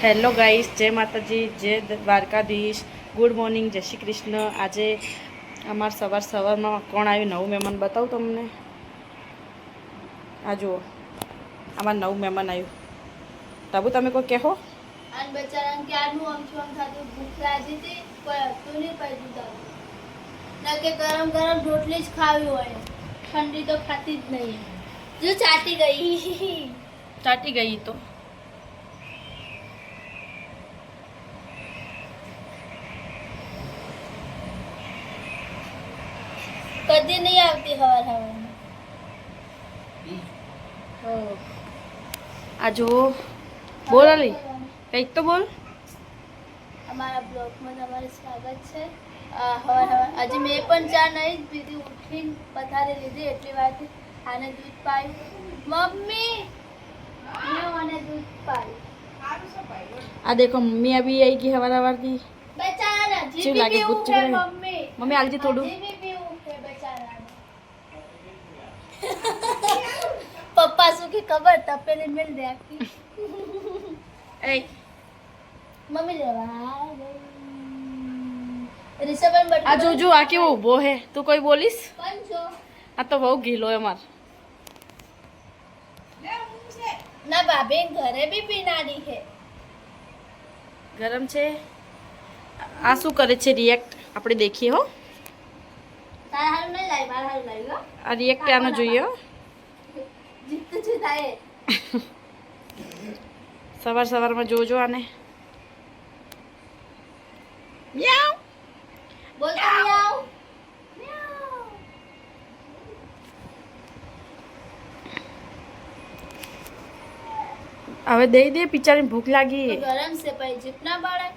Hello guys, જય માતાજી, જય દ્વારકાધીશ, ગુડ મોર્નિંગ, જય શ્રી કૃષ્ણ। આજે અમારા સવારમાં કોણ આવ્યું નવું મહેમાન બતાવું તમને। આ જુઓ, અમારા નવું મહેમાન આવ્યું। તબુ તમે કોઈ કહો। આન બચારાને ક્યારનું આમ છું આમ થાતું ભૂખ લાગી હતી પણ હતું નહીં પડ્યું તો ના કે ગરમ ગરમ રોટલી જ ખાવી હોય ઠંડી તો ખાતી જ નહીં જો ચાટી ગઈ તો કદી નહીં આવતી હવાર હવારમાં આ જુઓ, બોલ અલી, કંઈક તો બોલ। અમારા બ્લોગમાં તમારું સ્વાગત છે। હવાર હજી મેં પણ ચા નહીં જ પીધી, ઉઠીને પથારી લીધી એટલી વારથી આને દૂધ પાયું। મમ્મી મેં આને દૂધ પાયું। આ દેખો, મમ્મી અભી आई की हवारती બેચારા ચેવું હજી લાગે? પીવું ગુચ્ચું છે કરે? મમ્મી મમ્મી આલજી થોડું। હજી બી પીવું છે બેચારાને। પપ્પા શું કે ખબર તપેલી મેલ દે આખી એ મમ્મી લેવા રિસબન બટ આ જોજો, આ કેવો ઊભો હે, તું કોઈ બોલીશ? પંચો આ તો બહુ ગીલો હે અમાર। ના ભાભી ઘરે બી પીનાડી છે। ગરમ છે। આ શું કરે છે રિએક્ટ, આપણે દેખીએ હો। તારા હારું નહીં લાવી મારા હારું લાવી હો આ રિએક્ટ આનો જોઈએ હો। જીત છે થાય સવારમાં જોજો આને। મ્યાઉ બોલ તો મ્યાઉ મ્યાઉ હવે દઈ દે, બિચારીને ભૂખ લાગી। તો ગરમ છે પછી જીતના બાળક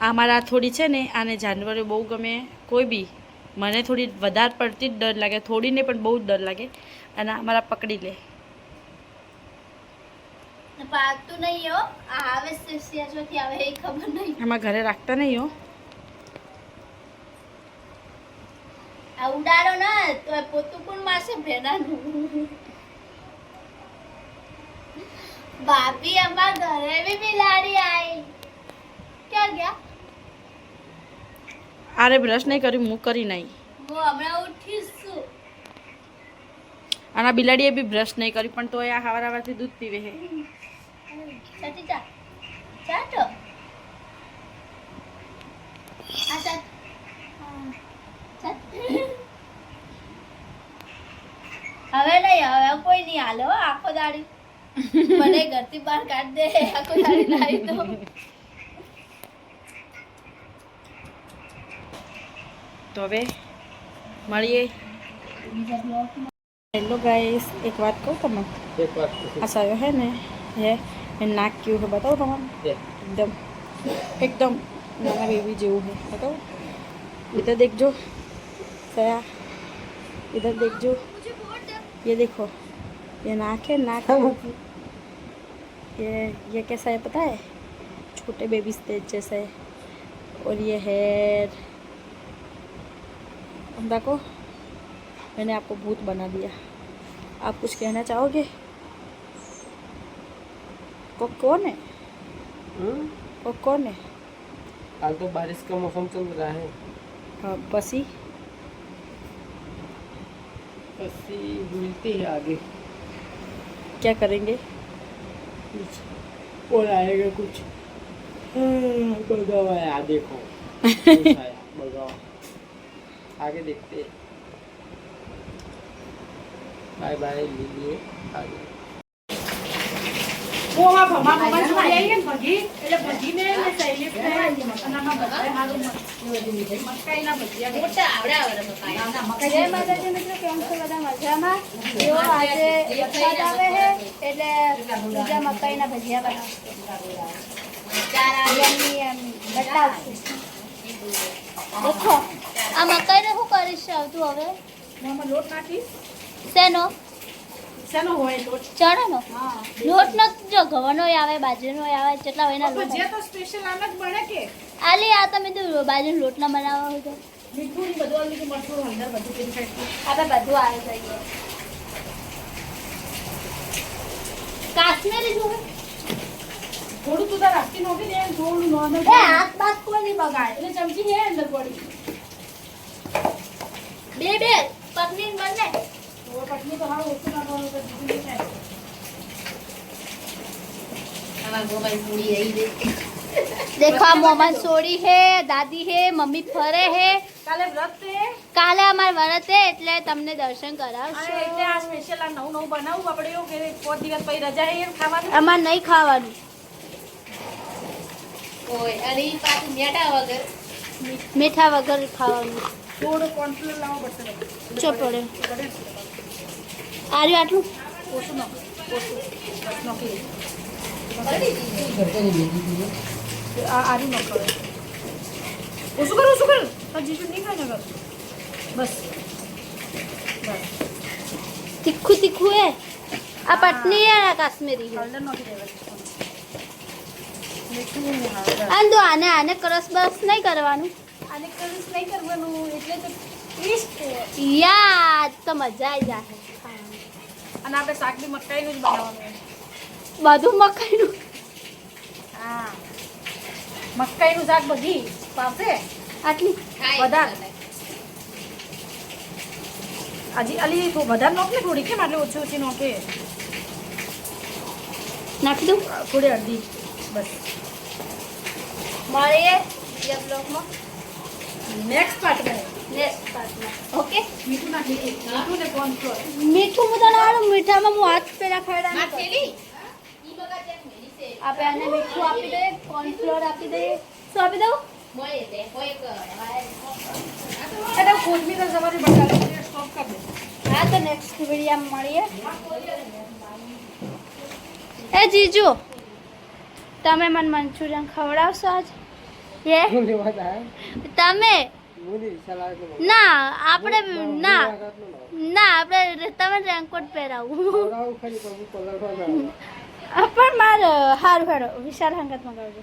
આ મારા થોડી છે ને, આને જાનવરો બહુ ગમે। કોઈ બી મને થોડી વધારે પડતી જ ડર લાગે, થોડી ને પણ બહુ જ ડર લાગે। અને અમારા પકડી લે। પાકતું નહીં હો આ આવે છે સિયાચોથી આવે એ ખબર નહીં એમાં ઘરે રાખતા નહીં હો। આ ઉડાડો ના તો પોતું કોણ મારશે ભેનાનું ભાભી અમાર ઘરે બી બિલાડી આવી ક્યાં ગયા આરે બ્રશ નહીં કર્યું, હું કરી નહીં। હું હમણાં ઉઠીશ છું આના બિલાડીએ બી બ્રશ નહીં કર્યું, પણ તો આ હવારથી દૂધ પીવે છે। ચાટી ચા ચાટો આ ચાટ ચાટ હવે નહીં, હવે કોઈ નહીં હાલો આખો દાડી મને ઘરથી બહાર કાઢ દે આખો દાડી લાવી તો તો હવે મળીએ। હેલો गाइस, एक बात कहूँ तुम्हें, ऐसा है ना, ये नाक क्यों है बताओ तुम्हारा? एकदम नाना बेबी जेव है, बताओ। इधर देख जो सया, इधर देख जो, ये देखो, ये नाक है, नाक ये कैसा है पता है? छोटे बेबी स्टेज जैसा है। और ये हेयर देखो, मैंने आपको भूत बना दिया। आप कुछ कहना चाहोगे? कौन है? वो कौन है? हाल तो बारिश का मौसम चल रहा है। हाँ, पसी मिलती है आगे, क्या करेंगे? कुछ और आएगा कुछ। बगावा है, आ देखो कुछ आया बगावा, आगे देखते हैं। बाय बाय लीजिए आगे। वो वहाँ भमा छोड़ी आई है भगी, એટલે ભગીને ને શૈલેષ ને અનામાં બધા હારું મકાઈના ભજીયા મોટા આવડા મકાઈ ના મકાઈ। જય માતાજી મિત્રો, કેમ છો બધા? મજામાં? જો આજે વરસાદ આવે છે એટલે બીજા મકાઈના ભજીયા બનાવશું। બતાવશું દેખો આ મકાઈને શું કરીશ આવતું હવે આમાં લોટ નાખી શેનો શેનો હોય લોટ? ચણાનો હા, લોટ ન જો ઘઉંનો આવે બાજરીનો આવે જેટલા હોય એના લોટ ભજીયા તો સ્પેશિયલ આમ જ બને કે આલી આ તમે તો બાજરીનો લોટ ના બનાવવા હોય તો મીઠું ને બધું આલી મરચું હળદર બધું કરી નાખી। આપણે બધું આવી જઈએ કાશ્મીરી જોઈએ થોડું તું તાર રાખી નોખી દે થોડું નોંધ એ હાથ બાત કોઈ નહીં બગાડ એટલે ચમચી હે અંદર પડી બે પકડીને બંને તો પટલી તો હાવ ઓછું નાખવાનું તો બીજું નહીં થાય देखो मोहम्मद सोरी है दादी है मम्मी फरे है કાલે વ્રત છે કાલે અમાર વ્રત है એટલે તમને દર્શન અને કરાવશું એટલે આ સ્પેશિયલ આ નવું બનાવવું આપણે એવું કે 4 દિવસ પછી રજા હે એમ ખાવાનું અમાર નહીં ખાવાનું મીઠા વગર ખાવાનું થોડું કોર્નફ્લોર લાવો પડશે ચો પડે આર્યું આટલું ઓછું નાખો ઓછું બસ નાખી દે આ આરી નાખો ઓછું કર આ જીજુ નહીં ખાય ને કર બસ બસ તીખું તીખું है આ પટની है ना काश्मीरी है હળદર નાખી દેવાની મીઠું ને હળદર આંદો આને આને કરસ બસ નહીં કરવાનું આને કરું નહીં કરવાનું એટલે તો ટેસ્ટ યાર તો મજા આવી જાય અને આપણે શાક બી મકાઈનું જ બનાવવાનું બધું મકાઈનું હા મકાઈનું શાક બધી પાવશે આટલી વધારે હજી અલી તો વધારે નોખ ને થોડી કેમ આટલી ઓછી ઓછી નોખે નાખી દઉં થોડી અડધી બસ મળીએ બીજા બ્લોગમાં નેક્સ્ટ પાર્ટ બને નેક્સ્ટ પાર્ટમાં ઓકે મીઠું નાખી દે મીઠું ને કોર્નફ્લોર મીઠું મુદાવાનું મીઠામાં હું હાથ પેલા ખવડા આપણે આને મીઠું આપી દઈએ કોર્નફ્લોર આપી દઈએ શું આપી દઉં એટલે કોથમીર તો સવારે બટાકા સ્ટોપ કરી દે હા તો નેક્સ્ટ વિડીયોમાં મળીએ એ જીજુ તમે મને મંચુરિયન ખવડાવશો આજ એ તમે ના આપણે ના આપણે તમે રેનકોટ પહેરાવું પણ મારે સારું હેડો વિશાલ હંગત મંગાવજો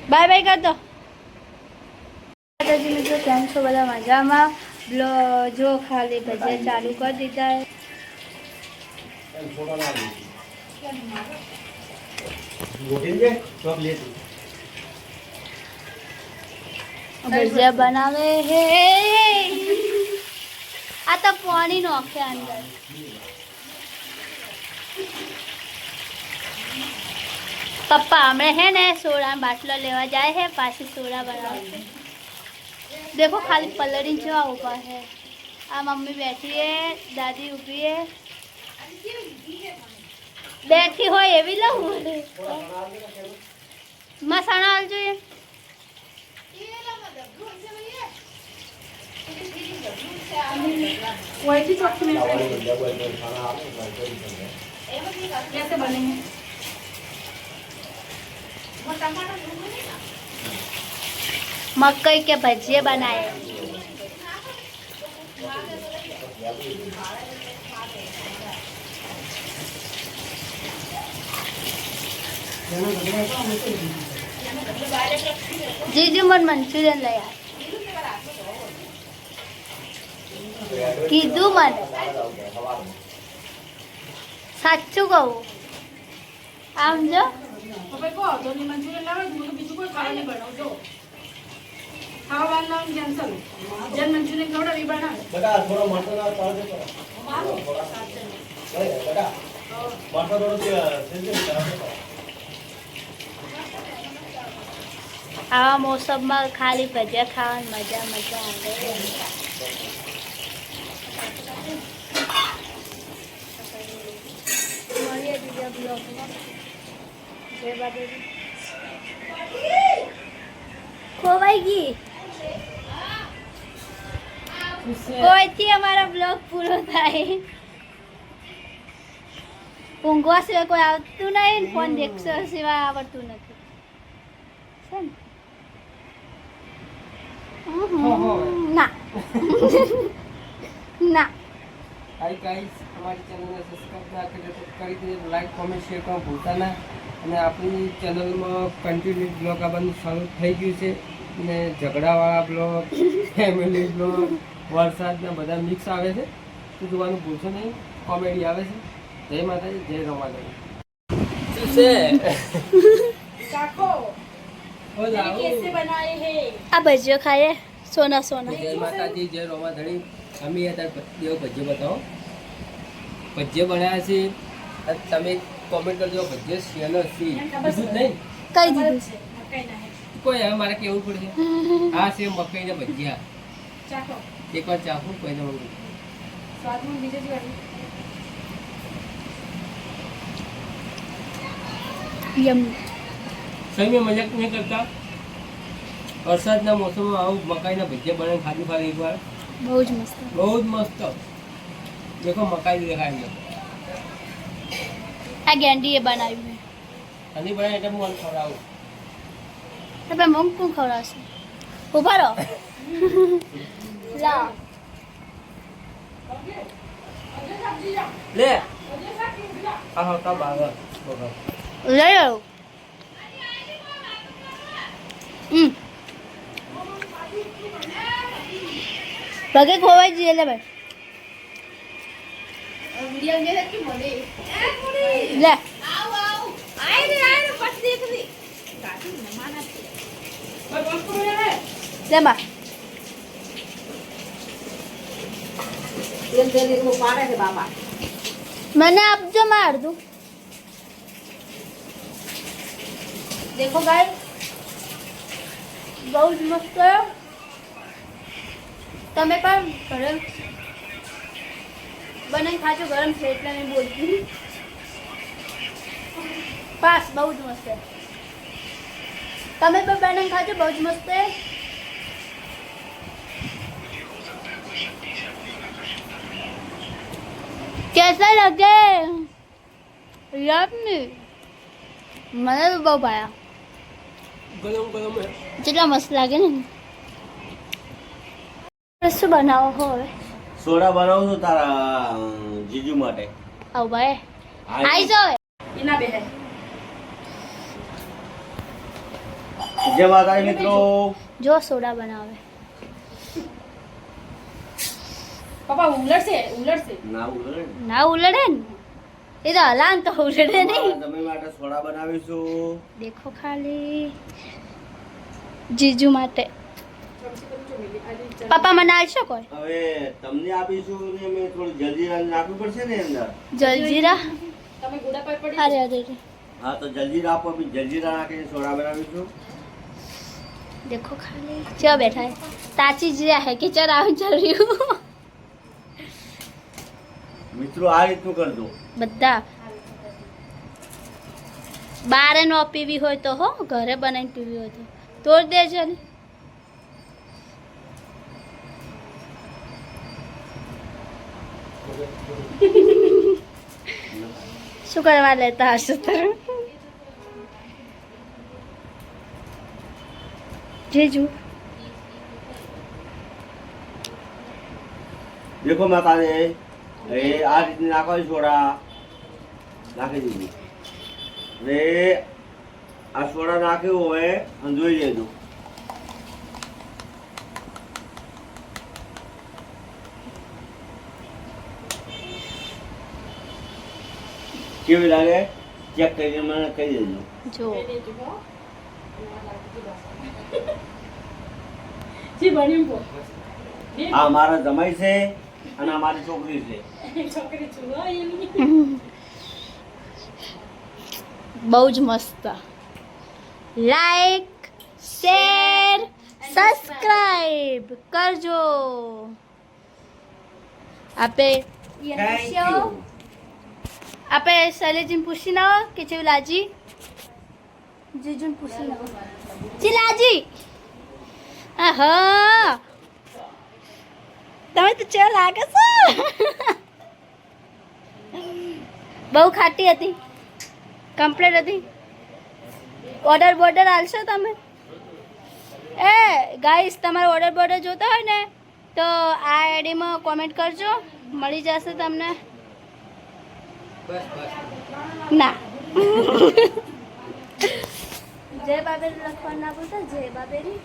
બાય બાય કર દો માતાજી મિત્રો કેમ છો બધા મજામાં જો ખાલી ભજીયા ચાલુ કરી દીધા ભજીયા બનાવે હે આ તો પાણી નોખે અંદર પપ્પા હમણાં હે ને સોડા બાટલો લેવા જાય है પાછી સોડા બનાવશે देखो खाली पलड़ी जवा ऊपर है आ मम्मी बैठी है दादी ऊपी है बैठी हो ये भी लो मसाला डाल जो वही चौकी में कैसे बनेंगे मकई के भजिए बनाए जीजू मन मंचूरियन ले कीधु मन साचू कहूँ आम जो હવે કહો તો મંચુરિયન લાવે તો બીજું કોઈ ખાવા નહીં બનાવજો ખાવાનું નામ કેન્સલ જેન મંચુરિયન ખવડાવી બનાવે બેટા થોડો મટર ના પાડે તો બેટા મટર થોડો સેન્સિટિવ આવા મોસમમાં ખાલી ભજીયા ખાવાની મજા મજા આવે મળીએ બીજા બ્લોગમાં જય બાબાજી ખોવાઈ ગઈ કોઈથી અમારો બ્લોગ પૂરો થાય ઊંઘવા સિવાય કોઈ આવતું નહીં ને ફોન દેખશો સિવાય આવડતું નથી છે ને? ના ના હાય ગાઈસ અમારી ચેનલને સબસ્ક્રાઇબ ના કરી તો કરી દેજો લાઈક કોમેન્ટ શેર કરવાનું ભૂલતા ના અને આપણી ચેનલમાં કન્ટિન્યુ બ્લોગ આવવાનું ચાલુ થઈ ગયું છે અને ઝઘડાવાળા બ્લોગ ફેમિલી બ્લોગ વરસાદના બધા મિક્સ આવે છે તો જોવાનું ભૂલશો નહીં કોમેડી આવે છે જય માતાજી જય રમાદેવી સાચું છે ચાખો ઓ લાવો कैसे बनाए हैं આ ભજીયો ખાઈએ સોના સોના જય માતાજી જય રોમાધણી અમે અત્યારે દેવ ભજીયો બતાવો ભજીયો બનાવ્યા છે અને તમે કોમેન્ટ કરજો ભજીયો શેનો છે બીજું જ નહીં કઈ દીધું છે मकई ना है કોઈ હવે મારે કેવું પડશે આ છે મકાઈના ભજીયા चाखो એકવાર ચાખું કોઈને મંગું स्वाद में बीजे जी वाली યમ સही में मजाक नहीं करता વરસાદના મોસમમાં આવું મકાઈના ભજીયા બનાવીને ખાધું ખાલી એકવાર બહુ જ મસ્ત બહુ જ મસ્ત દેખો મકાઈ દેખાય છે આ ગેંડીએ બનાવ્યું છે અને બનાવી એટલે હું ખવડાવું તમે મમ કોણ ખવડાવશે ઉભા રહો લા લે આ હોતા બાગર બગર લઈ આવો પગે ખોવાઈ જઈએ લે ભાઈ લે લે બા મને આપજો માર દઉં देखो गाइस बहुत मस्त है તમે પણ ઘરે બનાવી ખાજો ગરમ છે એટલે નહીં બોલતી પાસ બહુ જ મસ્ત है તમે પણ બનાવી ખાજો બહુ જ મસ્ત है कैसा लगे यम्मी મને તો બહુ ભાયા ગરમ ગરમ હે જેટલા મસ્ત લાગે ને શું બનાવો હો હવે સોડા બનાવું છું તારા જીજુ માટે આવ ભાઈ આઈ જાવ इना बे है જય માતાજી મિત્રો જો સોડા બનાવે पापा उलट से ના ઉલરે ના ઉલડે ને એ તો હલાન તો ઉલડે નહીં તમે માટે સોડા બનાવીશું દેખો ખાલી જીજુ માટે પાપા મને આલશો કોઈ હવે તમને આપીશું ને મેં થોડી જલ્દી નાખવી પડશે ને અંદર જલજીરા તમે ગુડા પર પડી અરે અરે અરે. હા તો જલ્દીરા આપો બી જલ્દીરા નાખીને સોડા બનાવીશું देखो खाली क्या बैठा है ताची जी है कि चल चल रही हूँ મિત્રો આ રીતનું કરજો બધા બારે નો પીવી હોય તો હો ઘરે બનાવીને પીવી હોય તો તોડ દેજો ને શું કરવા લેતા હશો તમે જીજુ દેખો માતાને એ આ રીતની નાખવાની સોડા નાખી દીધી ને આ સોડા નાખ્યું હોય અને જોઈ લેજો કેવી લાગે ચેક કરીને મને કહી દેજો જો जी बनी को આ મારા જમાઈ છે અને આ મારી છોકરી છે छोकरी छुआ ये नहीं બહુ જ મસ્ત લાઈક શેર સબસ્ક્રાઇબ કરજો આપે થેન્ક યુ આપે શૈલેજીને પૂછી ના કે છે લાજી જીજુને પૂછી ના જી લાજી આહા તમે તો ચા લાગે છો બહુ ખાટી હતી કમ્પ્લીટ હતી ઓર્ડર બોર્ડર આલશો તમે એ ગાઈસ તમારો ઓર્ડર બોર્ડર જોતા હોય ને તો આ આઈડીમાં કોમેન્ટ કરજો મળી જશે તમને બસ બસ ના જય બાબેરી લખવાનું ના ભૂલતા જય બાબેરી